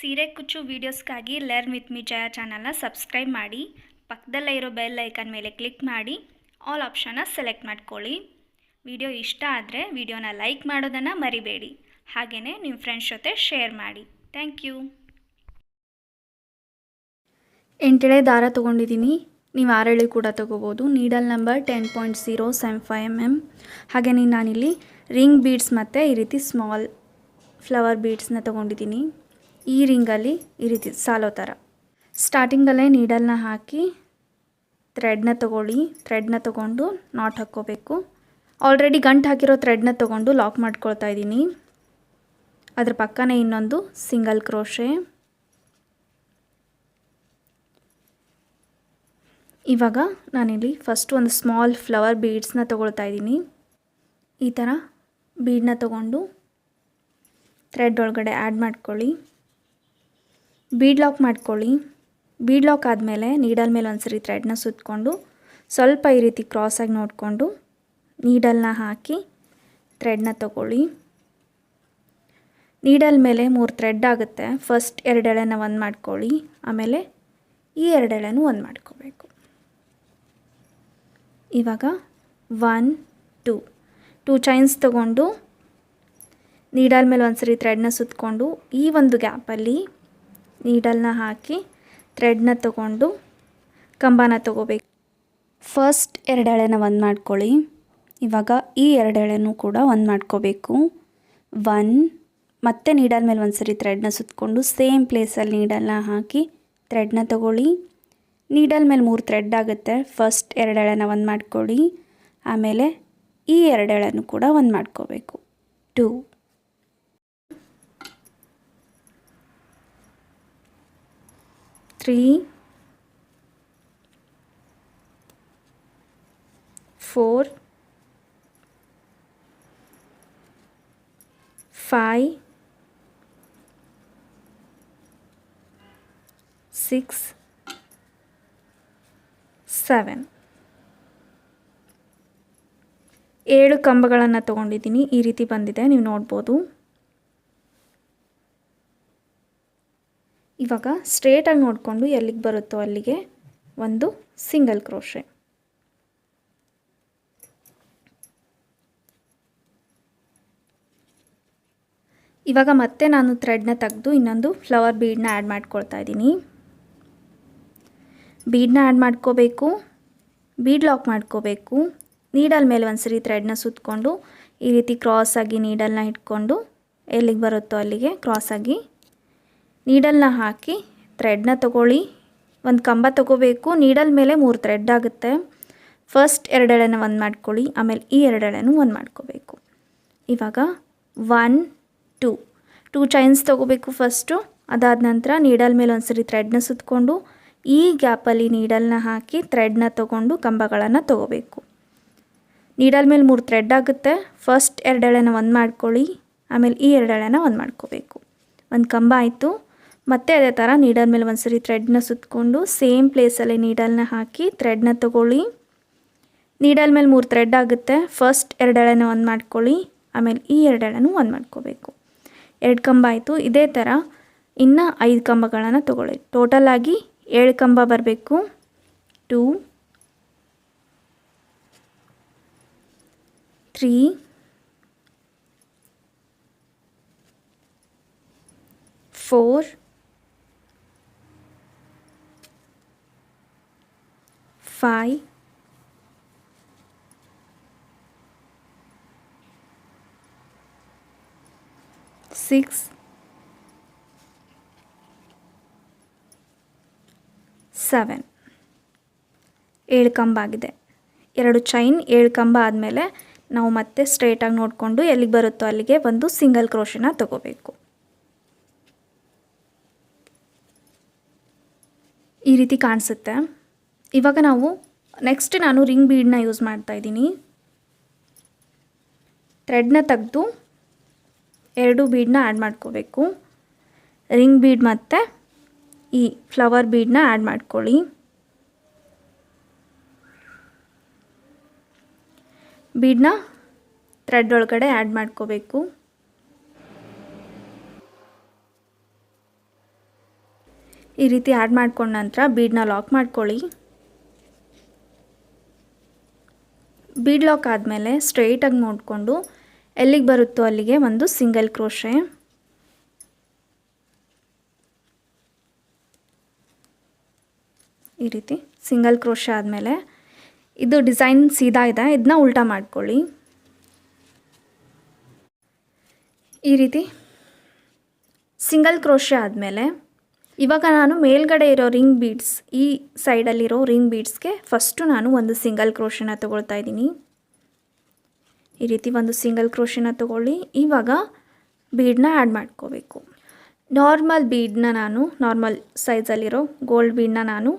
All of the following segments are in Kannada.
ಸೀರೆ ಕುಚ್ಚು ವೀಡಿಯೋಸ್ಗಾಗಿ ಲರ್ನ್ ವಿತ್ ಮಿ ಜಯ ಚಾನಲ್ನ ಸಬ್ಸ್ಕ್ರೈಬ್ ಮಾಡಿ, ಪಕ್ಕದಲ್ಲೇ ಇರೋ ಬೆಲ್ ಐಕನ್ ಮೇಲೆ ಕ್ಲಿಕ್ ಮಾಡಿ ಆಲ್ ಆಪ್ಷನ್ನ ಸೆಲೆಕ್ಟ್ ಮಾಡ್ಕೊಳ್ಳಿ. ವಿಡಿಯೋ ಇಷ್ಟ ಆದರೆ ವಿಡಿಯೋನ ಲೈಕ್ ಮಾಡೋದನ್ನು ಮರಿಬೇಡಿ. ಹಾಗೆಯೇ ನಿಮ್ಮ ಫ್ರೆಂಡ್ಸ್ ಜೊತೆ ಶೇರ್ ಮಾಡಿ. Thank you. 8 ಎಳೆ ದಾರ ತೊಗೊಂಡಿದ್ದೀನಿ. ನೀವು 6 ಎಳೆ ಕೂಡ ತೊಗೋಬೋದು. Needle number 10.075 mm. ಹಾಗೆಯೇ ನಾನಿಲ್ಲಿ ರಿಂಗ್ ಬೀಡ್ಸ್ ಮತ್ತು ಈ ರೀತಿ ಸ್ಮಾಲ್ ಫ್ಲವರ್ ಬೀಡ್ಸ್ನ ತೊಗೊಂಡಿದ್ದೀನಿ. ಈ ರಿಂಗಲ್ಲಿ ಈ ರೀತಿ ಸಾಲೋ ಥರ ಸ್ಟಾರ್ಟಿಂಗಲ್ಲೇ ನೀಡಲ್ನ ಹಾಕಿ ಥ್ರೆಡ್ನ ತೊಗೊಳ್ಳಿ. ಥ್ರೆಡ್ನ ತೊಗೊಂಡು ನಾಟ್ ಹಾಕ್ಕೋಬೇಕು. ಆಲ್ರೆಡಿ ಗಂಟು ಹಾಕಿರೋ ಥ್ರೆಡ್ನ ತೊಗೊಂಡು ಲಾಕ್ ಮಾಡ್ಕೊಳ್ತಾ ಇದ್ದೀನಿ. ಅದ್ರ ಪಕ್ಕನೇ ಇನ್ನೊಂದು ಸಿಂಗಲ್ ಕ್ರೋಶೆ. ಇವಾಗ ನಾನಿಲ್ಲಿ ಫಸ್ಟ್ ಒಂದು ಸ್ಮಾಲ್ ಫ್ಲವರ್ ಬೀಡ್ಸ್ನ ತೊಗೊಳ್ತಾ ಇದ್ದೀನಿ. ಈ ಥರ ಬೀಡನ್ನ ತೊಗೊಂಡು ಥ್ರೆಡ್ ಒಳಗಡೆ ಆ್ಯಡ್ ಮಾಡ್ಕೊಳ್ಳಿ. ಬೀಡ್ ಲಾಕ್ ಮಾಡ್ಕೊಳ್ಳಿ. ಬೀಡ್ ಲಾಕ್ ಆದಮೇಲೆ ನೀಡಲ್ ಮೇಲೆ ಒಂದ್ಸರಿ ಥ್ರೆಡ್ನ ಸುತ್ತಕೊಂಡು ಸ್ವಲ್ಪ ಈ ರೀತಿ ಕ್ರಾಸಾಗಿ ನೋಡಿಕೊಂಡು ನೀಡಲ್ನ ಹಾಕಿ ಥ್ರೆಡ್ನ ತೊಗೊಳ್ಳಿ. ನೀಡಲ್ ಮೇಲೆ 3 ಥ್ರೆಡ್ ಆಗುತ್ತೆ. ಫಸ್ಟ್ 2 ಎಳೆನ ಒಂದು ಮಾಡ್ಕೊಳ್ಳಿ, ಆಮೇಲೆ ಈ 2 ಎಳೆನೂ ಒಂದು ಮಾಡ್ಕೋಬೇಕು. ಇವಾಗ 1 2 ಚೈನ್ಸ್ ತೊಗೊಂಡು ನೀಡಲ್ ಮೇಲೆ ಒಂದ್ಸರಿ ಥ್ರೆಡ್ನ ಸುತ್ತಕೊಂಡು ಈ ಒಂದು ಗ್ಯಾಪಲ್ಲಿ ನೀಡಲ್ನ ಹಾಕಿ ಥ್ರೆಡ್ನ ತೊಗೊಂಡು ಕಂಬನ ತೊಗೋಬೇಕು. ಫಸ್ಟ್ 2 ಎಳೆನ ಒಂದು ಮಾಡ್ಕೊಳ್ಳಿ. ಇವಾಗ ಈ 2 ಎಳೆನೂ ಕೂಡ ಒಂದು ಮಾಡ್ಕೋಬೇಕು. 1 ಮತ್ತೆ ನೀಡಲ್ ಮೇಲೆ ಒಂದ್ಸರಿ ಥ್ರೆಡ್ನ ಸುತ್ತಕೊಂಡು ಸೇಮ್ ಪ್ಲೇಸಲ್ಲಿ ನೀಡಲ್ನ ಹಾಕಿ ಥ್ರೆಡ್ನ ತೊಗೊಳ್ಳಿ. ನೀಡಲ್ ಮೇಲೆ 3 ಥ್ರೆಡ್ ಆಗುತ್ತೆ. ಫಸ್ಟ್ 2 ಎಳೆನ ಒಂದು ಮಾಡ್ಕೊಳ್ಳಿ, ಆಮೇಲೆ ಈ 2 ಎಳೆನೂ ಕೂಡ ಒಂದು ಮಾಡ್ಕೋಬೇಕು. 2 3 4 5 6 7 7 ಕಂಬಗಳನ್ನು ತೊಗೊಂಡಿದ್ದೀನಿ. ಈ ರೀತಿ ಬಂದಿದೆ, ನೀವು ನೋಡ್ಬೋದು. ಇವಾಗ ಸ್ಟ್ರೇಟಾಗಿ ನೋಡಿಕೊಂಡು ಎಲ್ಲಿಗೆ ಬರುತ್ತೋ ಅಲ್ಲಿಗೆ ಒಂದು ಸಿಂಗಲ್ ಕ್ರೋಶೆ. ಇವಾಗ ಮತ್ತೆ ನಾನು ಥ್ರೆಡ್ನ ತೆಗೆದು ಇನ್ನೊಂದು ಫ್ಲವರ್ ಬೀಡನ್ನ ಆ್ಯಡ್ ಮಾಡ್ಕೊಳ್ತಾ ಇದ್ದೀನಿ. ಬೀಡನ್ನ ಆ್ಯಡ್ ಮಾಡ್ಕೋಬೇಕು, ಬೀಡ್ ಲಾಕ್ ಮಾಡ್ಕೋಬೇಕು. ನೀಡಲ್ ಮೇಲೆ ಒಂದ್ಸರಿ ಥ್ರೆಡ್ನ ಸುತ್ತಕೊಂಡು ಈ ರೀತಿ ಕ್ರಾಸಾಗಿ ನೀಡಲ್ನ ಇಟ್ಕೊಂಡು ಎಲ್ಲಿಗೆ ಬರುತ್ತೋ ಅಲ್ಲಿಗೆ ಕ್ರಾಸಾಗಿ ನೀಡಲ್ನ ಹಾಕಿ ಥ್ರೆಡ್ನ ತೊಗೊಳ್ಳಿ. ಒಂದು ಕಂಬ ತೊಗೋಬೇಕು. ನೀಡಲ್ ಮೇಲೆ 3 ಥ್ರೆಡ್ ಆಗುತ್ತೆ. ಫಸ್ಟ್ 2 ಎಳೆನ ಒಂದು ಮಾಡ್ಕೊಳ್ಳಿ, ಆಮೇಲೆ ಈ 2 ಎಳೆನೂ ಒಂದು ಮಾಡ್ಕೋಬೇಕು. ಇವಾಗ 1 2 ಚೈನ್ಸ್ ತೊಗೋಬೇಕು ಫಸ್ಟು. ಅದಾದ ನಂತರ ನೀಡಲ್ ಮೇಲೆ ಒಂದ್ಸರಿ ಥ್ರೆಡ್ನ ಸುತ್ತಕೊಂಡು ಈ ಗ್ಯಾಪಲ್ಲಿ ನೀಡಲ್ನ ಹಾಕಿ ಥ್ರೆಡ್ನ ತೊಗೊಂಡು ಕಂಬಗಳನ್ನು ತೊಗೋಬೇಕು. ನೀಡಲ್ ಮೇಲೆ 3 ಥ್ರೆಡ್ ಆಗುತ್ತೆ. ಫಸ್ಟ್ 2 ಎಳೆನ ಒಂದು ಮಾಡ್ಕೊಳ್ಳಿ, ಆಮೇಲೆ ಈ 2 ಎಳೆನ ಒಂದು ಮಾಡ್ಕೋಬೇಕು. ಒಂದು ಕಂಬ ಆಯಿತು. ಮತ್ತೆ ಅದೇ ಥರ ನೀಡಲ್ ಮೇಲೆ ಒಂದ್ಸರಿ ಥ್ರೆಡ್ನ ಸುತ್ತಕೊಂಡು ಸೇಮ್ ಪ್ಲೇಸಲ್ಲಿ ನೀಡಲ್ನ ಹಾಕಿ ಥ್ರೆಡ್ನ ತೊಗೊಳ್ಳಿ. ನೀಡಲ್ ಮೇಲೆ 3 ಥ್ರೆಡ್ ಆಗುತ್ತೆ. ಫಸ್ಟ್ 2 ಎಳೆನ ಒಂದು ಮಾಡ್ಕೊಳ್ಳಿ, ಆಮೇಲೆ ಈ 2 ಎಳೆನೂ ಒಂದು ಮಾಡ್ಕೋಬೇಕು. 2 ಕಂಬ ಆಯಿತು. ಇದೇ ಥರ ಇನ್ನು 5 ಕಂಬಗಳನ್ನು ತೊಗೊಳ್ಳಿ. ಟೋಟಲಾಗಿ 7 ಕಂಬ ಬರಬೇಕು. 2 3 4 5 6 7 7 ಕಂಬ ಆಗಿದೆ. 2 ಚೈನ್ 7 ಕಂಬ ಆದಮೇಲೆ ನಾವು ಮತ್ತೆ ಸ್ಟ್ರೇಟಾಗಿ ನೋಡಿಕೊಂಡು ಎಲ್ಲಿಗೆ ಬರುತ್ತೋ ಅಲ್ಲಿಗೆ ಒಂದು ಸಿಂಗಲ್ ಕ್ರೋಶನ ತಗೋಬೇಕು. ಈ ರೀತಿ ಕಾಣಿಸುತ್ತೆ. ಇವಾಗ ನಾವು ನೆಕ್ಸ್ಟ್ ನಾನು ರಿಂಗ್ ಬೀಡನ್ನ ಯೂಸ್ ಮಾಡ್ತಾ ಇದ್ದೀನಿ. ಥ್ರೆಡ್ನ ತೆಗೆದು 2 ಬೀಡನ್ನ ಆ್ಯಡ್ ಮಾಡ್ಕೋಬೇಕು. ರಿಂಗ್ ಬೀಡ್ ಮತ್ತು ಈ ಫ್ಲವರ್ ಬೀಡನ್ನ ಆ್ಯಡ್ ಮಾಡ್ಕೊಳ್ಳಿ. ಬೀಡನ್ನ ಥ್ರೆಡ್ ಒಳಗಡೆ ಆ್ಯಡ್ ಮಾಡ್ಕೋಬೇಕು. ಈ ರೀತಿ ಆ್ಯಡ್ ಮಾಡ್ಕೊಂಡ ನಂತರ ಬೀಡನ್ನ ಲಾಕ್ ಮಾಡ್ಕೊಳ್ಳಿ. ಬೀಡ್ ಲಾಕ್ ಆದಮೇಲೆ ಸ್ಟ್ರೈಟಾಗಿ ನೋಡಿಕೊಂಡು ಎಲ್ಲಿಗೆ ಬರುತ್ತೋ ಅಲ್ಲಿಗೆ ಒಂದು ಸಿಂಗಲ್ ಕ್ರೋಶೆ. ಈ ರೀತಿ ಸಿಂಗಲ್ ಕ್ರೋಶೆ ಆದಮೇಲೆ ಇದು ಡಿಸೈನ್ ಸೀದಾ ಇದೆ, ಇದನ್ನ ಉಲ್ಟಾ ಮಾಡ್ಕೊಳ್ಳಿ. ಈ ರೀತಿ ಸಿಂಗಲ್ ಕ್ರೋಶೆ ಆದಮೇಲೆ ಇವಾಗ ನಾನು ಮೇಲ್ಗಡೆ ಇರೋ ರಿಂಗ್ ಬೀಡ್ಸ್, ಈ ಸೈಡಲ್ಲಿರೋ ರಿಂಗ್ ಬೀಡ್ಸ್ಗೆ ಫಸ್ಟು ನಾನು ಒಂದು ಸಿಂಗಲ್ ಕ್ರೋಶೆನ ತೊಗೊಳ್ತಾ ಇದ್ದೀನಿ. ಈ ರೀತಿ ಒಂದು ಸಿಂಗಲ್ ಕ್ರೋಶೆನ ತೊಗೊಳ್ಳಿ. ಇವಾಗ ಬೀಡನ್ನ ಆ್ಯಡ್ ಮಾಡ್ಕೋಬೇಕು. ನಾರ್ಮಲ್ ಬೀಡನ್ನ ನಾರ್ಮಲ್ ಸೈಜಲ್ಲಿರೋ ಗೋಲ್ಡ್ ಬೀಡನ್ನ ನಾನು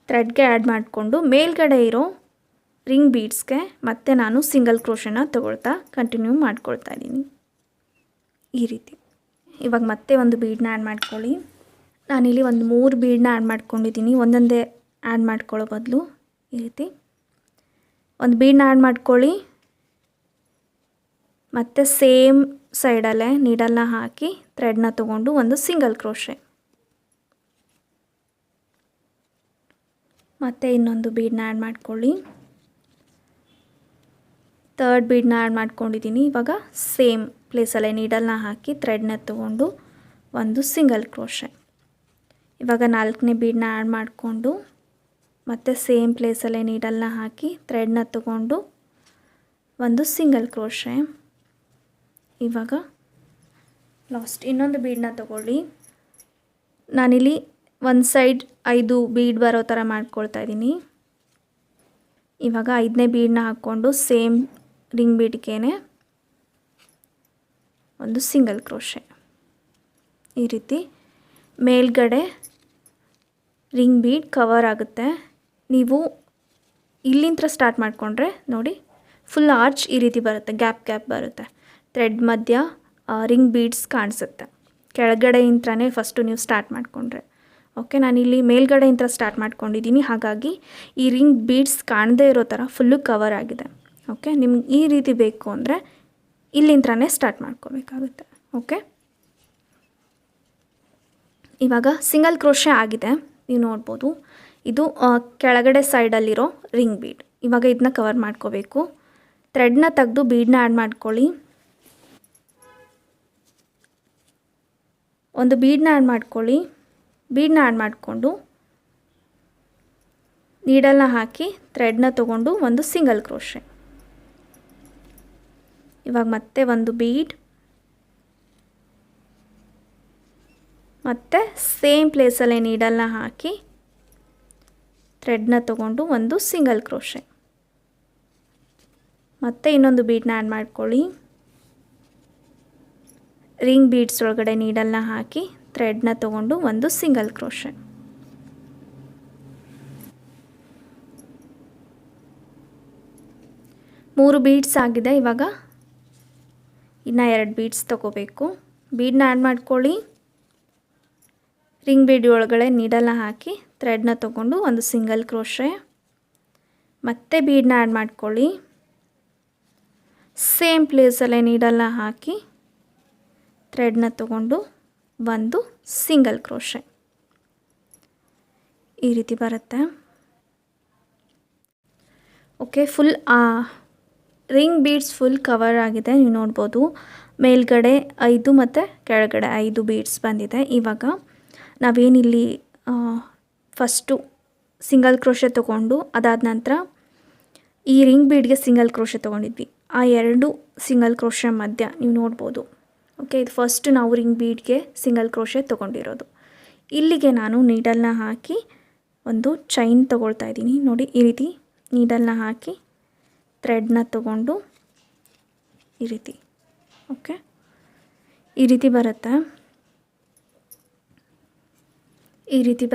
ಥ್ರೆಡ್ಗೆ ಆ್ಯಡ್ ಮಾಡಿಕೊಂಡು ಮೇಲ್ಗಡೆ ಇರೋ ರಿಂಗ್ ಬೀಡ್ಸ್ಗೆ ಮತ್ತೆ ನಾನು ಸಿಂಗಲ್ ಕ್ರೋಶೆನ ತೊಗೊಳ್ತಾ ಕಂಟಿನ್ಯೂ ಮಾಡ್ಕೊಳ್ತಾ ಇದ್ದೀನಿ. ಈ ರೀತಿ ಇವಾಗ ಮತ್ತೆ ಒಂದು ಬೀಡನ್ನ ಆ್ಯಡ್ ಮಾಡ್ಕೊಳ್ಳಿ. ನಾನಿಲ್ಲಿ ಒಂದು 3 ಬೀಡನ್ನ ಆ್ಯಡ್ ಮಾಡ್ಕೊಂಡಿದ್ದೀನಿ, ಒಂದೊಂದೇ ಆ್ಯಡ್ ಮಾಡ್ಕೊಳ್ಳೋ ಬದಲು ಈ ರೀತಿ ಒಂದು ಬೀಡನ್ನ ಆ್ಯಡ್ ಮಾಡ್ಕೊಳ್ಳಿ. ಮತ್ತು ಸೇಮ್ ಸೈಡಲ್ಲೇ ನೀಡಲ್ನ ಹಾಕಿ ಥ್ರೆಡ್ನ ತೊಗೊಂಡು ಒಂದು ಸಿಂಗಲ್ ಕ್ರೋಶೆ. ಮತ್ತು ಇನ್ನೊಂದು ಬೀಡನ್ನ ಆ್ಯಡ್ ಮಾಡ್ಕೊಳ್ಳಿ. ಥರ್ಡ್ ಬೀಡನ್ನ ಆ್ಯಡ್ ಮಾಡ್ಕೊಂಡಿದ್ದೀನಿ. ಇವಾಗ ಸೇಮ್ ಪ್ಲೇಸಲ್ಲೇ ನೀಡಲ್ನ ಹಾಕಿ ಥ್ರೆಡ್ನ ತೊಗೊಂಡು ಒಂದು ಸಿಂಗಲ್ ಕ್ರೋಶೆ. ಇವಾಗ 4ನೇ ಬೀಡನ್ನ ಆ್ಯಡ್ ಮಾಡಿಕೊಂಡು ಮತ್ತು ಸೇಮ್ ಪ್ಲೇಸಲ್ಲೇ ನೀಡಲ್ನ ಹಾಕಿ ಥ್ರೆಡ್ನ ತೊಗೊಂಡು ಒಂದು ಸಿಂಗಲ್ ಕ್ರೋಶೆ. ಇವಾಗ ಲಾಸ್ಟ್ ಇನ್ನೊಂದು ಬೀಡನ್ನ ತೊಗೊಳ್ಳಿ. ನಾನಿಲ್ಲಿ ಒಂದು ಸೈಡ್ 5 ಬೀಡ್ ಬರೋ ಥರ ಮಾಡ್ಕೊಳ್ತಾ ಇದ್ದೀನಿ. ಇವಾಗ 5ನೇ ಬೀಡನ್ನ ಹಾಕ್ಕೊಂಡು ಸೇಮ್ ರಿಂಗ್ ಬೀಡ್ಗೇನೆ ಒಂದು ಸಿಂಗಲ್ ಕ್ರೋಶೆ. ಈ ರೀತಿ ಮೇಲ್ಗಡೆ ರಿಂಗ್ ಬೀಡ್ ಕವರ್ ಆಗುತ್ತೆ. ನೀವು ಇಲ್ಲಿಂದ ಸ್ಟಾರ್ಟ್ ಮಾಡಿಕೊಂಡ್ರೆ ನೋಡಿ ಫುಲ್ ಆರ್ಚ್ ಈ ರೀತಿ ಬರುತ್ತೆ, ಗ್ಯಾಪ್ ಬರುತ್ತೆ. ಥ್ರೆಡ್ ಮಧ್ಯ ರಿಂಗ್ ಬೀಡ್ಸ್ ಕಾಣಿಸುತ್ತೆ. ಕೆಳಗಡೆಯಿಂದನೇ ಫಸ್ಟು ನೀವು ಸ್ಟಾರ್ಟ್ ಮಾಡಿಕೊಂಡ್ರೆ ಓಕೆ. ನಾನಿಲ್ಲಿ ಮೇಲ್ಗಡೆಯಿಂದ ಸ್ಟಾರ್ಟ್ ಮಾಡ್ಕೊಂಡಿದ್ದೀನಿ, ಹಾಗಾಗಿ ಈ ರಿಂಗ್ ಬೀಡ್ಸ್ ಕಾಣದೇ ಇರೋ ಥರ ಫುಲ್ಲು ಕವರ್ ಆಗಿದೆ. ಓಕೆ, ನಿಮ್ಗೆ ಈ ರೀತಿ ಬೇಕು ಅಂದರೆ ಇಲ್ಲಿಂದನೇ ಸ್ಟಾರ್ಟ್ ಮಾಡ್ಕೋಬೇಕಾಗುತ್ತೆ. ಓಕೆ, ಇವಾಗ ಸಿಂಗಲ್ ಕ್ರೋಶೆ ಆಗಿದೆ, ನೀವು ನೋಡ್ಬೋದು. ಇದು ಕೆಳಗಡೆ ಸೈಡಲ್ಲಿರೋ ರಿಂಗ್ ಬೀಡ್. ಇವಾಗ ಇದನ್ನ ಕವರ್ ಮಾಡ್ಕೋಬೇಕು. ಥ್ರೆಡ್ನ ತೆಗೆದು ಬೀಡನ್ನ ಆ್ಯಡ್ ಮಾಡ್ಕೊಳ್ಳಿ. ಒಂದು ಬೀಡನ್ನ ಆ್ಯಡ್ ಮಾಡ್ಕೊಳ್ಳಿ. ಬೀಡನ್ನ ಆ್ಯಡ್ ಮಾಡಿಕೊಂಡು ನೀಡಲ್ನ ಹಾಕಿ ಥ್ರೆಡ್ನ ತೊಗೊಂಡು ಒಂದು ಸಿಂಗಲ್ ಕ್ರೋಶೆ. ಇವಾಗ ಮತ್ತೆ ಒಂದು ಬೀಡ್, ಮತ್ತು ಸೇಮ್ ಪ್ಲೇಸಲ್ಲೇ ನೀಡಲ್ನ ಹಾಕಿ ಥ್ರೆಡ್ನ ತೊಗೊಂಡು ಒಂದು ಸಿಂಗಲ್ ಕ್ರೋಶೆ. ಮತ್ತೆ ಇನ್ನೊಂದು ಬೀಡನ್ನ ಆ್ಯಡ್ ಮಾಡ್ಕೊಳ್ಳಿ. ರಿಂಗ್ ಬೀಡ್ಸ್ ಒಳಗಡೆ ನೀಡಲ್ನ ಹಾಕಿ ಥ್ರೆಡ್ನ ತೊಗೊಂಡು ಒಂದು ಸಿಂಗಲ್ ಕ್ರೋಶೆ. ಮೂರು ಬೀಡ್ಸ್ ಆಗಿದೆ. ಇವಾಗ ಇನ್ನು 2 ಬೀಡ್ಸ್ ತೊಗೋಬೇಕು. ಬೀಡನ್ನ ಆ್ಯಡ್ ಮಾಡ್ಕೊಳ್ಳಿ. ರಿಂಗ್ ಬೀಡ್ ಒಳಗಡೆ ನೀಡಲ್ನ ಹಾಕಿ ಥ್ರೆಡ್ನ ತೊಗೊಂಡು ಒಂದು ಸಿಂಗಲ್ ಕ್ರೋಶೆ. ಮತ್ತೆ ಬೀಡನ್ನ ಆ್ಯಡ್ ಮಾಡ್ಕೊಳ್ಳಿ. ಸೇಮ್ ಪ್ಲೇಸಲ್ಲೇ ನೀಡಲ್ನ ಹಾಕಿ ಥ್ರೆಡ್ನ ತೊಗೊಂಡು ಒಂದು ಸಿಂಗಲ್ ಕ್ರೋಶೆ. ಈ ರೀತಿ ಬರುತ್ತೆ. Okay, full ring beads full cover ಆಗಿದೆ, ನೀವು ನೋಡ್ಬೋದು. ಮೇಲ್ಗಡೆ 5 ಮತ್ತು ಕೆಳಗಡೆ 5 ಬೀಡ್ಸ್ ಬಂದಿದೆ. ಇವಾಗ ನಾವೇನಿಲ್ಲಿ ಫಸ್ಟು ಸಿಂಗಲ್ ಕ್ರೋಶೆ ತೊಗೊಂಡು ಅದಾದ ನಂತರ ಈ ರಿಂಗ್ ಬೀಡ್ಗೆ ಸಿಂಗಲ್ ಕ್ರೋಶೆ ತೊಗೊಂಡಿದ್ವಿ, ಆ 2 ಸಿಂಗಲ್ ಕ್ರೋಶೆ ಮಧ್ಯ ನೀವು ನೋಡ್ಬೋದು. ಓಕೆ, ಇದು ಫಸ್ಟು ನಾವು ರಿಂಗ್ ಬೀಡ್ಗೆ ಸಿಂಗಲ್ ಕ್ರೋಶೆ ತೊಗೊಂಡಿರೋದು. ಇಲ್ಲಿಗೆ ನಾನು ನೀಡಲ್ನ ಹಾಕಿ ಒಂದು ಚೈನ್ ತೊಗೊಳ್ತಾ ಇದ್ದೀನಿ. ನೋಡಿ, ಈ ರೀತಿ ನೀಡಲ್ನ ಹಾಕಿ ಥ್ರೆಡ್ನ ತೊಗೊಂಡು ಈ ರೀತಿ. ಓಕೆ, ಈ ರೀತಿ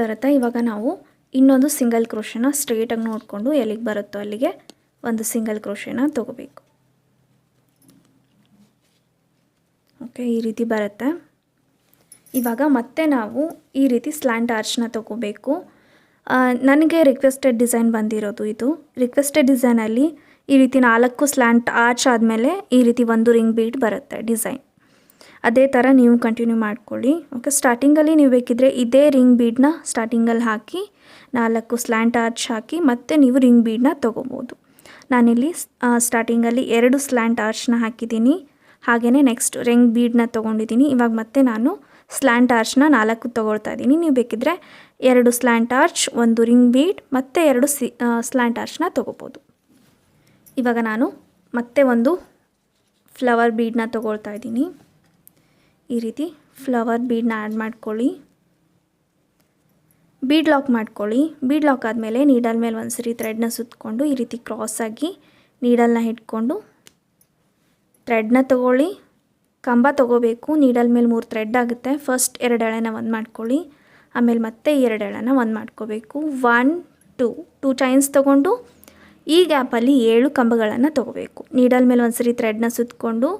ಬರುತ್ತೆ. ಇವಾಗ ನಾವು ಇನ್ನೊಂದು ಸಿಂಗಲ್ ಕ್ರೋಶೆನ ಸ್ಟ್ರೇಟಾಗಿ ನೋಡಿಕೊಂಡು ಎಲ್ಲಿಗೆ ಬರುತ್ತೋ ಅಲ್ಲಿಗೆ ಒಂದು ಸಿಂಗಲ್ ಕ್ರೋಶೆನ ತೊಗೋಬೇಕು. ಓಕೆ, ಈ ರೀತಿ ಬರುತ್ತೆ. ಇವಾಗ ಮತ್ತೆ ನಾವು ಈ ರೀತಿ ಸ್ಲ್ಯಾಂಟ್ ಆರ್ಚ್ನ ತೊಗೋಬೇಕು. ನನಗೆ ರಿಕ್ವೆಸ್ಟೆಡ್ ಡಿಸೈನ್ ಬಂದಿರೋದು ಇದು. ರಿಕ್ವೆಸ್ಟೆಡ್ ಡಿಸೈನಲ್ಲಿ ಈ ರೀತಿ 4 ಸ್ಲ್ಯಾಂಟ್ ಆರ್ಚ್ ಆದಮೇಲೆ ಈ ರೀತಿ ಒಂದು ರಿಂಗ್ ಬೀಡ್ ಬರುತ್ತೆ ಡಿಸೈನ್. ಅದೇ ಥರ ನೀವು ಕಂಟಿನ್ಯೂ ಮಾಡ್ಕೊಳ್ಳಿ. ಓಕೆ, ಸ್ಟಾರ್ಟಿಂಗಲ್ಲಿ ನೀವು ಬೇಕಿದ್ದರೆ ಇದೇ ರಿಂಗ್ ಬೀಡನ್ನ ಸ್ಟಾರ್ಟಿಂಗಲ್ಲಿ ಹಾಕಿ 4 ಸ್ಲ್ಯಾಂಟ್ ಆರ್ಚ್ ಹಾಕಿ ಮತ್ತೆ ನೀವು ರಿಂಗ್ ಬೀಡನ್ನ ತೊಗೋಬೋದು. ನಾನಿಲ್ಲಿ ಸ್ಟಾರ್ಟಿಂಗಲ್ಲಿ 2 ಸ್ಲ್ಯಾಂಟ್ ಆರ್ಚ್ನ ಹಾಕಿದ್ದೀನಿ. ಹಾಗೆಯೇ ನೆಕ್ಸ್ಟ್ ರಿಂಗ್ ಬೀಡನ್ನ ತೊಗೊಂಡಿದ್ದೀನಿ. ಇವಾಗ ಮತ್ತೆ ನಾನು ಸ್ಲ್ಯಾಂಟ್ ಆರ್ಚ್ನ 4 ತೊಗೊಳ್ತಾ ಇದ್ದೀನಿ. ನೀವು ಬೇಕಿದ್ದರೆ 2 ಸ್ಲ್ಯಾಂಟ್ ಆರ್ಚ್, 1 ರಿಂಗ್ ಬೀಡ್ ಮತ್ತು 2 ಸ್ಲ್ಯಾಂಟ್ ಆರ್ಚ್ನ ತೊಗೋಬೋದು. ಇವಾಗ ನಾನು ಮತ್ತೆ ಒಂದು ಫ್ಲವರ್ ಬೀಡನ್ನ ತೊಗೊಳ್ತಾ ಇದ್ದೀನಿ. ಈ ರೀತಿ ಫ್ಲವರ್ ಬೀಡನ್ನ ಆ್ಯಡ್ ಮಾಡ್ಕೊಳ್ಳಿ. ಬೀಡ್ ಲಾಕ್ ಮಾಡ್ಕೊಳ್ಳಿ. ಬೀಡ್ ಲಾಕ್ ಆದಮೇಲೆ ನೀಡಲ್ ಮೇಲೆ ಒಂದು ಸರಿ ಥ್ರೆಡ್ನ ಸುತ್ತಕೊಂಡು ಈ ರೀತಿ ಕ್ರಾಸಾಗಿ ನೀಡಲ್ನ ಹಿಡ್ಕೊಂಡು ಥ್ರೆಡ್ನ ತೊಗೊಳ್ಳಿ. ಕಂಬ ತೊಗೋಬೇಕು. ನೀಡಲ್ ಮೇಲೆ 3 ಥ್ರೆಡ್ ಆಗುತ್ತೆ. ಫಸ್ಟ್ 2 ಎಳೆನ ಒಂದು ಮಾಡ್ಕೊಳ್ಳಿ. ಆಮೇಲೆ ಮತ್ತೆ 2 ಎಳೆನ ಒಂದು ಮಾಡ್ಕೋಬೇಕು. 1 2 ಚೈನ್ಸ್ ತೊಗೊಂಡು ಈ ಗ್ಯಾಪಲ್ಲಿ 7 ಕಂಬಗಳನ್ನು ತೊಗೋಬೇಕು. ನೀಡಲ್ ಮೇಲೆ ಒಂದು ಸರಿ ಥ್ರೆಡ್ನ ಸುತ್ತಕೊಂಡು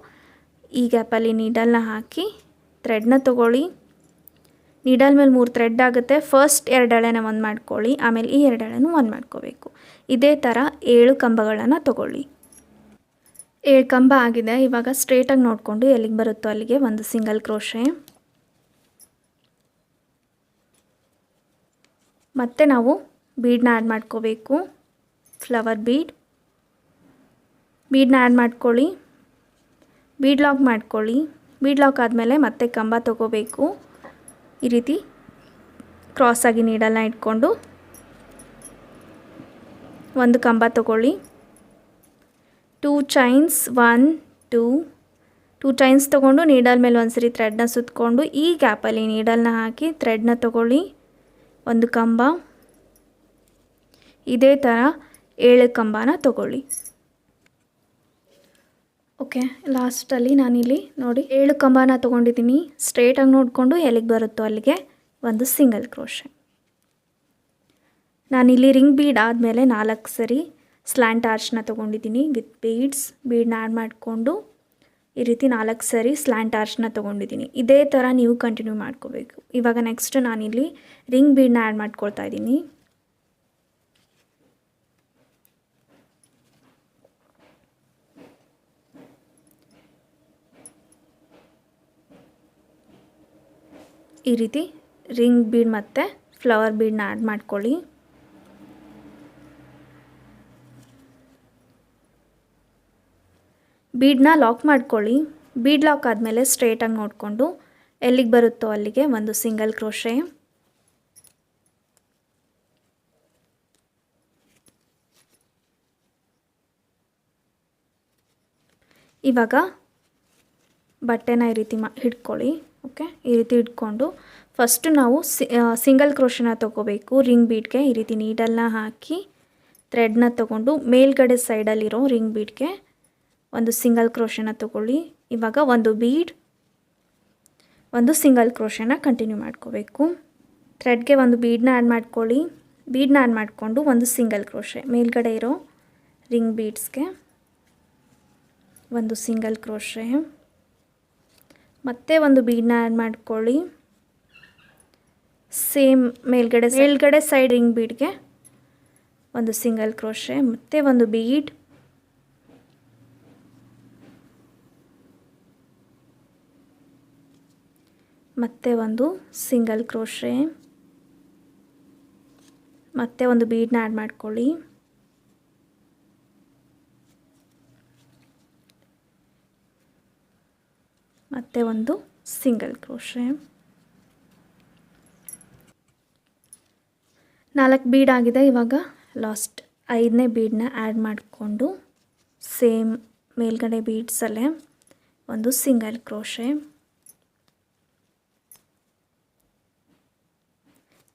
ಈ ಗ್ಯಾಪಲ್ಲಿ ನೀಡಲ್ನ ಹಾಕಿ ಥ್ರೆಡ್ನ ತೊಗೊಳ್ಳಿ. ನೀಡಲ್ ಮೇಲೆ 3 ಥ್ರೆಡ್ ಆಗುತ್ತೆ. ಫಸ್ಟ್ 2 ಎಳೆನ ಒಂದು ಮಾಡ್ಕೊಳ್ಳಿ. ಆಮೇಲೆ ಈ 2 ಎಳೆನೂ ಒಂದು ಮಾಡ್ಕೋಬೇಕು. ಇದೇ ಥರ 7 ಕಂಬಗಳನ್ನು ತೊಗೊಳ್ಳಿ. 7 ಕಂಬ ಆಗಿದೆ. ಇವಾಗ ಸ್ಟ್ರೇಟಾಗಿ ನೋಡಿಕೊಂಡು ಎಲ್ಲಿಗೆ ಬರುತ್ತೋ ಅಲ್ಲಿಗೆ ಒಂದು ಸಿಂಗಲ್ ಕ್ರೋಶೆ. ಮತ್ತೆ ನಾವು ಬೀಡನ್ನ ಆ್ಯಡ್ ಮಾಡ್ಕೋಬೇಕು. ಫ್ಲವರ್ ಬೀಡನ್ನ ಆ್ಯಡ್ ಮಾಡ್ಕೊಳ್ಳಿ. ಬೀಡ್ ಲಾಕ್ ಮಾಡ್ಕೊಳ್ಳಿ. ಬೀಡ್ ಲಾಕ್ ಆದಮೇಲೆ ಮತ್ತೆ ಕಂಬ ತೊಗೋಬೇಕು. ಈ ರೀತಿ ಕ್ರಾಸಾಗಿ ನೀಡಲ್ನ ಇಟ್ಕೊಂಡು ಒಂದು ಕಂಬ ತೊಗೊಳ್ಳಿ. 2 ಚೈನ್ಸ್ 1 2 ಚೈನ್ಸ್ ತೊಗೊಂಡು ನೀಡಲ್ ಮೇಲೆ ಒಂದು ಸರಿ ಥ್ರೆಡ್ನ ಸುತ್ತಕೊಂಡು ಈ ಗ್ಯಾಪಲ್ಲಿ ನೀಡಲ್ನ ಹಾಕಿ ಥ್ರೆಡ್ನ ತೊಗೊಳ್ಳಿ. ಒಂದು ಕಂಬ. ಇದೇ ಥರ 7 ಕಂಬನ ತೊಗೊಳ್ಳಿ. ಓಕೆ, ಲಾಸ್ಟಲ್ಲಿ ನಾನಿಲ್ಲಿ ನೋಡಿ 7 ಕಂಬನ ತೊಗೊಂಡಿದ್ದೀನಿ. ಸ್ಟ್ರೇಟಾಗಿ ನೋಡಿಕೊಂಡು ಎಲ್ಲಿಗೆ ಬರುತ್ತೋ ಅಲ್ಲಿಗೆ ಒಂದು ಸಿಂಗಲ್ ಕ್ರೋಶೆ. ನಾನಿಲ್ಲಿ ರಿಂಗ್ ಬೀಡ್ ಆದಮೇಲೆ 4 ಸರಿ ಸ್ಲ್ಯಾಂಟ್ ಆರ್ಚ್ನ ತೊಗೊಂಡಿದ್ದೀನಿ ವಿತ್ ಬೀಡನ್ನ ಆ್ಯಡ್ ಮಾಡಿಕೊಂಡು ಈ ರೀತಿ 4 ಸರಿ ಸ್ಲ್ಯಾಂಟ್ ಆರ್ಚ್ನ ತೊಗೊಂಡಿದ್ದೀನಿ. ಇದೇ ಥರ ನೀವು ಕಂಟಿನ್ಯೂ ಮಾಡ್ಕೋಬೇಕು. ಇವಾಗ ನೆಕ್ಸ್ಟ್ ನಾನಿಲ್ಲಿ ರಿಂಗ್ ಬೀಡನ್ನ ಆ್ಯಡ್ ಮಾಡ್ಕೊಳ್ತಾ ಇದ್ದೀನಿ. ಈ ರೀತಿ ರಿಂಗ್ ಬೀಡ್ ಮತ್ತು ಫ್ಲವರ್ ಬೀಡನ್ನ ಆ್ಯಡ್ ಮಾಡ್ಕೊಳ್ಳಿ. ಬೀಡನ್ನ ಲಾಕ್ ಮಾಡ್ಕೊಳ್ಳಿ. ಬೀಡ್ ಲಾಕ್ ಆದಮೇಲೆ ಸ್ಟ್ರೇಟಾಗಿ ನೋಡಿಕೊಂಡು ಎಲ್ಲಿಗೆ ಬರುತ್ತೋ ಅಲ್ಲಿಗೆ ಒಂದು ಸಿಂಗಲ್ ಕ್ರೋಶೆ. ಇವಾಗ ಬಟ್ಟೆನ ಈ ರೀತಿ ಹಿಡ್ಕೊಳ್ಳಿ. ಓಕೆ, ಈ ರೀತಿ ಹಿಡ್ಕೊಂಡು ಫಸ್ಟು ನಾವು ಸಿಂಗಲ್ ಕ್ರೋಶನ ತೊಗೋಬೇಕು. ರಿಂಗ್ ಬೀಡ್ಗೆ ಈ ರೀತಿ ನೀಡಲ್ನ ಹಾಕಿ ಥ್ರೆಡ್ನ ತೊಗೊಂಡು ಮೇಲ್ಗಡೆ ಸೈಡಲ್ಲಿರೋ ರಿಂಗ್ ಬೀಡ್ಗೆ ಒಂದು ಸಿಂಗಲ್ ಕ್ರೋಶನ ತೊಗೊಳ್ಳಿ. ಇವಾಗ ಒಂದು ಬೀಡ್, ಒಂದು ಸಿಂಗಲ್ ಕ್ರೋಶನ ಕಂಟಿನ್ಯೂ ಮಾಡ್ಕೋಬೇಕು. ಥ್ರೆಡ್ಗೆ ಒಂದು ಬೀಡನ್ನ ಆ್ಯಡ್ ಮಾಡ್ಕೊಳ್ಳಿ. ಬೀಡನ್ನ ಆ್ಯಡ್ ಮಾಡಿಕೊಂಡು ಒಂದು ಸಿಂಗಲ್ ಕ್ರೋಶೆ ಮೇಲ್ಗಡೆ ಇರೋ ರಿಂಗ್ ಬೀಡ್ಸ್ಗೆ ಒಂದು ಸಿಂಗಲ್ ಕ್ರೋಶೆ. ಮತ್ತೆ ಒಂದು ಬೀಡನ್ನ ಆ್ಯಡ್ ಮಾಡ್ಕೊಳ್ಳಿ. ಸೇಮ್ ಮೇಲ್ಗಡೆ ಸೈಡ್ ರಿಂಗ್ ಬೀಡ್ಗೆ ಒಂದು ಸಿಂಗಲ್ ಕ್ರೋಶೆ. ಮತ್ತೆ ಒಂದು ಬೀಡ್, ಮತ್ತೆ ಒಂದು ಸಿಂಗಲ್ ಕ್ರೋಶೆ. ಮತ್ತೆ ಒಂದು ಬೀಡನ್ನ ಆ್ಯಡ್ ಮಾಡ್ಕೊಳ್ಳಿ. ಮತ್ತೆ ಒಂದು ಸಿಂಗಲ್ ಕ್ರೋಶೆ. 4 ಬೀಡ್ ಆಗಿದೆ. ಇವಾಗ ಲಾಸ್ಟ್ 5ನೇ ಬೀಡನ್ನ ಆ್ಯಡ್ ಮಾಡಿಕೊಂಡು ಸೇಮ್ ಮೇಲ್ಗಡೆ ಬೀಡ್ಸಲ್ಲೇ ಒಂದು ಸಿಂಗಲ್ ಕ್ರೋಶೆ.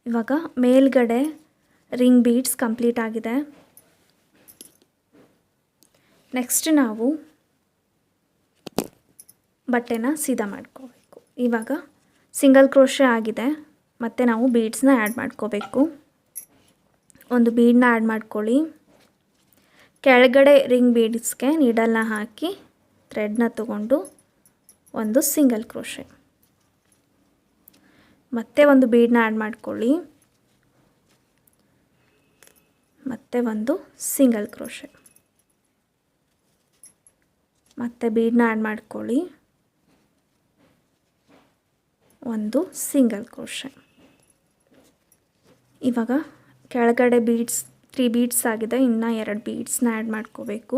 ಇವಾಗ ಮೇಲ್ಗಡೆ ರಿಂಗ್ ಬೀಡ್ಸ್ ಕಂಪ್ಲೀಟ್ ಆಗಿದೆ. ನೆಕ್ಸ್ಟ್ ನಾವು ಬಟ್ಟೆನ ಸೀದಾ ಮಾಡ್ಕೋಬೇಕು. ಇವಾಗ ಸಿಂಗಲ್ ಕ್ರೋಶೆ ಆಗಿದೆ. ಮತ್ತು ನಾವು ಬೀಡ್ಸ್ನ ಆ್ಯಡ್ ಮಾಡ್ಕೋಬೇಕು. ಒಂದು ಬೀಡನ್ನ ಆ್ಯಡ್ ಮಾಡ್ಕೊಳ್ಳಿ. ಕೆಳಗಡೆ ರಿಂಗ್ ಬೀಡ್ಸ್ಗೆ ನೀಡಲ್ನ ಹಾಕಿ ಥ್ರೆಡ್ನ ತೊಗೊಂಡು ಒಂದು ಸಿಂಗಲ್ ಕ್ರೋಶೆ. ಮತ್ತೆ ಒಂದು ಬೀಡನ್ನ ಆ್ಯಡ್ ಮಾಡ್ಕೊಳ್ಳಿ. ಮತ್ತೆ ಒಂದು ಸಿಂಗಲ್ ಕ್ರೋಶೆ. ಮತ್ತೆ ಬೀಡನ್ನ ಆ್ಯಡ್ ಮಾಡ್ಕೊಳ್ಳಿ. ಒಂದು ಸಿಂಗಲ್ ಕ್ರೋಶೆ. ಇವಾಗ ಕೆಳಗಡೆ ಬೀಡ್ಸ್ 3 ಬೀಡ್ಸ್ ಆಗಿದೆ, ಇನ್ನು 2 ಬೀಡ್ಸ್ನ ಆ್ಯಡ್ ಮಾಡ್ಕೋಬೇಕು.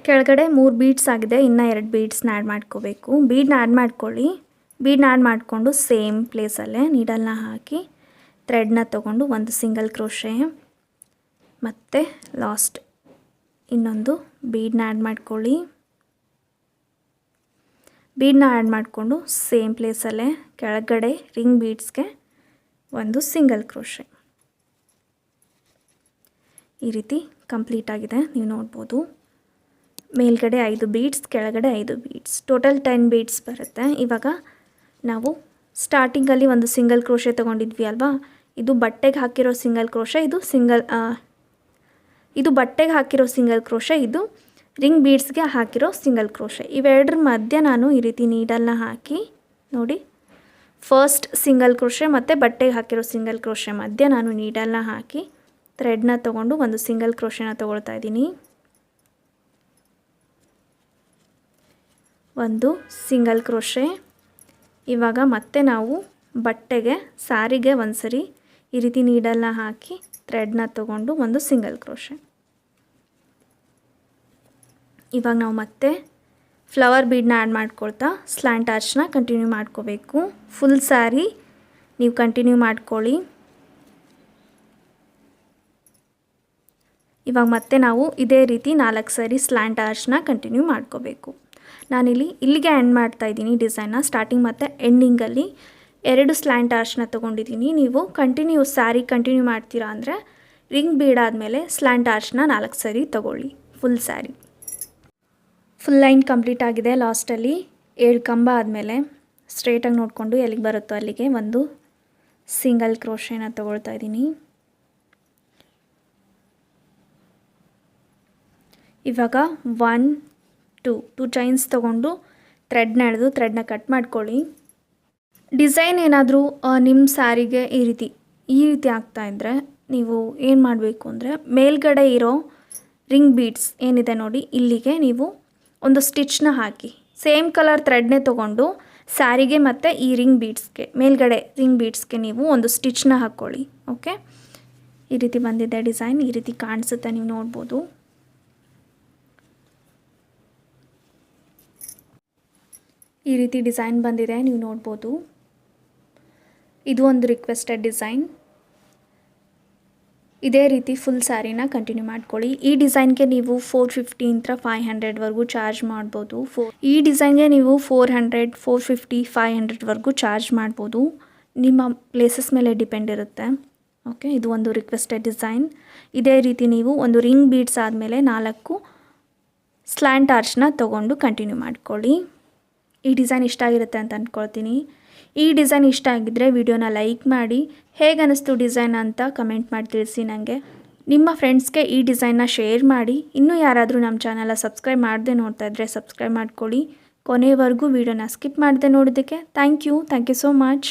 ಕೆಳಗಡೆ 3 ಬೀಡ್ಸ್ ಆಗಿದೆ, ಇನ್ನು 2 ಬೀಡ್ಸ್ನ ಆ್ಯಡ್ ಮಾಡ್ಕೋಬೇಕು. ಬೀಡನ್ನ ಆ್ಯಡ್ ಮಾಡ್ಕೊಳ್ಳಿ. ಬೀಡನ್ನ ಆ್ಯಡ್ ಮಾಡಿಕೊಂಡು ಸೇಮ್ ಪ್ಲೇಸಲ್ಲೇ ನೀಡಲ್ನ ಹಾಕಿ ಥ್ರೆಡ್ನ ತೊಗೊಂಡು ಒಂದು ಸಿಂಗಲ್ ಕ್ರೋಶೆ, ಮತ್ತು ಲಾಸ್ಟ್ ಇನ್ನೊಂದು ಬೀಡನ್ನ ಆ್ಯಡ್ ಮಾಡ್ಕೊಳ್ಳಿ. ಬೀಡನ್ನ ಆ್ಯಡ್ ಮಾಡಿಕೊಂಡು ಸೇಮ್ ಪ್ಲೇಸಲ್ಲೇ ಕೆಳಗಡೆ ರಿಂಗ್ ಬೀಡ್ಸ್ಗೆ ಒಂದು ಸಿಂಗಲ್ ಕ್ರೋಶೆ. ಈ ರೀತಿ ಕಂಪ್ಲೀಟ್ ಆಗಿದೆ, ನೀವು ನೋಡ್ಬೋದು. ಮೇಲ್ಗಡೆ 5 ಬೀಡ್ಸ್, ಕೆಳಗಡೆ 5 ಬೀಡ್ಸ್, ಟೋಟಲ್ 10 ಬೀಡ್ಸ್ ಬರುತ್ತೆ. ಇವಾಗ ನಾವು ಸ್ಟಾರ್ಟಿಂಗಲ್ಲಿ ಒಂದು ಸಿಂಗಲ್ ಕ್ರೋಶೆ ತೊಗೊಂಡಿದ್ವಿ ಅಲ್ವಾ, ಇದು ಬಟ್ಟೆಗೆ ಹಾಕಿರೋ ಸಿಂಗಲ್ ಕ್ರೋಶೆ, ಇದು ಬಟ್ಟೆಗೆ ಹಾಕಿರೋ ಸಿಂಗಲ್ ಕ್ರೋಶೆ, ಇದು ರಿಂಗ್ ಬೀಡ್ಸ್ಗೆ ಹಾಕಿರೋ ಸಿಂಗಲ್ ಕ್ರೋಶೆ. ಇವೆರಡರ ಮಧ್ಯೆ ನಾನು ಈ ರೀತಿ ನೀಡಲ್ನ ಹಾಕಿ ನೋಡಿ, ಫಸ್ಟ್ ಸಿಂಗಲ್ ಕ್ರೋಶೆ ಮತ್ತು ಬಟ್ಟೆಗೆ ಹಾಕಿರೋ ಸಿಂಗಲ್ ಕ್ರೋಶೆ ಮಧ್ಯೆ ನಾನು ನೀಡಲ್ನ ಹಾಕಿ ಥ್ರೆಡ್ನ ತೊಗೊಂಡು ಒಂದು ಸಿಂಗಲ್ ಕ್ರೋಶೆನ ತೊಗೊಳ್ತಾ ಇದ್ದೀನಿ. ಒಂದು ಸಿಂಗಲ್ ಕ್ರೋಶೆ. ಇವಾಗ ಮತ್ತೆ ನಾವು ಬಟ್ಟೆಗೆ ಸಾರಿಗೆ ಒಂದ್ಸರಿ ಈ ರೀತಿ ನೀಡಲ್ನ ಹಾಕಿ ಥ್ರೆಡ್ನ ತೊಗೊಂಡು ಒಂದು ಸಿಂಗಲ್ ಕ್ರೋಶೆ. ಇವಾಗ ನಾವು ಮತ್ತೆ ಫ್ಲವರ್ ಬೀಡನ್ನ ಆ್ಯಡ್ ಮಾಡ್ಕೊಳ್ತಾ ಸ್ಲ್ಯಾಂಟ್ ಆರ್ಚ್ನ ಕಂಟಿನ್ಯೂ ಮಾಡ್ಕೋಬೇಕು. ಫುಲ್ ಸ್ಯಾರಿ ನೀವು ಕಂಟಿನ್ಯೂ ಮಾಡ್ಕೊಳ್ಳಿ. ಇವಾಗ ಮತ್ತೆ ನಾವು ಇದೇ ರೀತಿ 4 ಸಾರಿ ಸ್ಲ್ಯಾಂಟ್ ಆರ್ಚ್ನ ಕಂಟಿನ್ಯೂ ಮಾಡ್ಕೋಬೇಕು. ಇಲ್ಲಿಗೆ ಎಂಡ್ ಮಾಡ್ತಾಯಿದ್ದೀನಿ ಡಿಸೈನ್ನ. ಸ್ಟಾರ್ಟಿಂಗ್ ಮತ್ತು ಎಂಡಿಂಗಲ್ಲಿ 2 ಸ್ಲ್ಯಾಂಟ್ ಆರ್ಚ್ನ ತೊಗೊಂಡಿದ್ದೀನಿ. ನೀವು ಸ್ಯಾರಿ ಕಂಟಿನ್ಯೂ ಮಾಡ್ತೀರಾ ಅಂದರೆ ರಿಂಗ್ ಬೀಡ್ ಆದಮೇಲೆ ಸ್ಲ್ಯಾಂಟ್ ಆರ್ಚ್ನ 4 ಸಾರಿ ತೊಗೊಳ್ಳಿ. Full sari full line complete ಆಗಿದೆ. ಲಾಸ್ಟಲ್ಲಿ 7 ಕಂಬ ಆದಮೇಲೆ ಸ್ಟ್ರೇಟಾಗಿ ನೋಡಿಕೊಂಡು ಎಲ್ಲಿಗೆ ಬರುತ್ತೋ ಅಲ್ಲಿಗೆ ಒಂದು ಸಿಂಗಲ್ ಕ್ರೋಶೆನ ತೊಗೊಳ್ತಾ ಇದ್ದೀನಿ. ಇವಾಗ 1 2 ಚೈನ್ಸ್ ತೊಗೊಂಡು ಥ್ರೆಡ್ನ ಎಳೆದು ಥ್ರೆಡ್ನ ಕಟ್ ಮಾಡ್ಕೊಳ್ಳಿ. ಡಿಸೈನ್ ಏನಾದರೂ ನಿಮ್ಮ ಸ್ಯಾರಿಗೆ ಈ ರೀತಿ ಆಗ್ತಾಯಿದ್ರೆ ನೀವು ಏನು ಮಾಡಬೇಕು ಅಂದರೆ ಮೇಲ್ಗಡೆ ಇರೋ ರಿಂಗ್ ಬೀಡ್ಸ್ ಏನಿದೆ ನೋಡಿ, ಇಲ್ಲಿಗೆ ನೀವು ಒಂದು ಸ್ಟಿಚ್ನ ಹಾಕಿ ಸೇಮ್ ಕಲರ್ ಥ್ರೆಡ್ನೇ ತೊಗೊಂಡು ಸ್ಯಾರಿಗೆ ಮತ್ತು ಈ ರಿಂಗ್ ಬೀಡ್ಸ್ಗೆ ಮೇಲ್ಗಡೆ ರಿಂಗ್ ಬೀಡ್ಸ್ಗೆ ನೀವು ಒಂದು ಸ್ಟಿಚ್ನ ಹಾಕ್ಕೊಳ್ಳಿ. ಓಕೆ, ಈ ರೀತಿ ಬಂದಿದೆ ಡಿಸೈನ್. ಈ ರೀತಿ ಕಾಣಿಸುತ್ತೆ, ನೀವು ನೋಡ್ಬೋದು. ಈ ರೀತಿ ಡಿಸೈನ್ ಬಂದಿದೆ, ನೀವು ನೋಡ್ಬೋದು. ಇದು ಒಂದು ರಿಕ್ವೆಸ್ಟೆಡ್ ಡಿಸೈನ್. ಇದೇ ರೀತಿ ಫುಲ್ ಸ್ಯಾರಿನ ಕಂಟಿನ್ಯೂ ಮಾಡ್ಕೊಳ್ಳಿ. ಈ ಡಿಸೈನ್ಗೆ ನೀವು 450 500ವರೆಗೂ ಚಾರ್ಜ್ ಮಾಡ್ಬೋದು. ಈ ಡಿಸೈನ್ಗೆ ನೀವು 400 450 500ವರೆಗೂ ಚಾರ್ಜ್ ಮಾಡ್ಬೋದು. ನಿಮ್ಮ ಪ್ಲೇಸಸ್ ಮೇಲೆ ಡಿಪೆಂಡ್ ಇರುತ್ತೆ. ಓಕೆ, ಇದು ಒಂದು ರಿಕ್ವೆಸ್ಟೆಡ್ ಡಿಸೈನ್. ಇದೇ ರೀತಿ ನೀವು ಒಂದು ರಿಂಗ್ ಬೀಡ್ಸ್ ಆದಮೇಲೆ 4 ಸ್ಲ್ಯಾಂಟ್ ಆರ್ಚ್ನ ತೊಗೊಂಡು ಕಂಟಿನ್ಯೂ ಮಾಡ್ಕೊಳ್ಳಿ. ಈ ಡಿಸೈನ್ ಇಷ್ಟ ಆಗಿರುತ್ತೆ ಅಂತ ಅಂದ್ಕೊಳ್ತೀನಿ. ಈ ಡಿಸೈನ್ ಇಷ್ಟ ಆಗಿದ್ದರೆ ವಿಡಿಯೋನ ಲೈಕ್ ಮಾಡಿ, ಹೇಗೆ ಅನ್ನಿಸ್ತು ಡಿಸೈನ್ ಅಂತ ಕಮೆಂಟ್ ಮಾಡಿ ತಿಳಿಸಿ ನನಗೆ. ನಿಮ್ಮ ಫ್ರೆಂಡ್ಸ್ಗೆ ಈ ಡಿಸೈನ್ನ ಶೇರ್ ಮಾಡಿ. ಇನ್ನೂ ಯಾರಾದರೂ ನಮ್ಮ ಚಾನಲ್ನ ಸಬ್ಸ್ಕ್ರೈಬ್ ಮಾಡದೆ ನೋಡ್ತಾ ಇದ್ದರೆ ಸಬ್ಸ್ಕ್ರೈಬ್ ಮಾಡ್ಕೊಳ್ಳಿ. ಕೊನೆವರೆಗೂ ವಿಡಿಯೋನ ಸ್ಕಿಪ್ ಮಾಡದೆ ನೋಡೋದಕ್ಕೆ ಥ್ಯಾಂಕ್ ಯು ಸೋ ಮಚ್.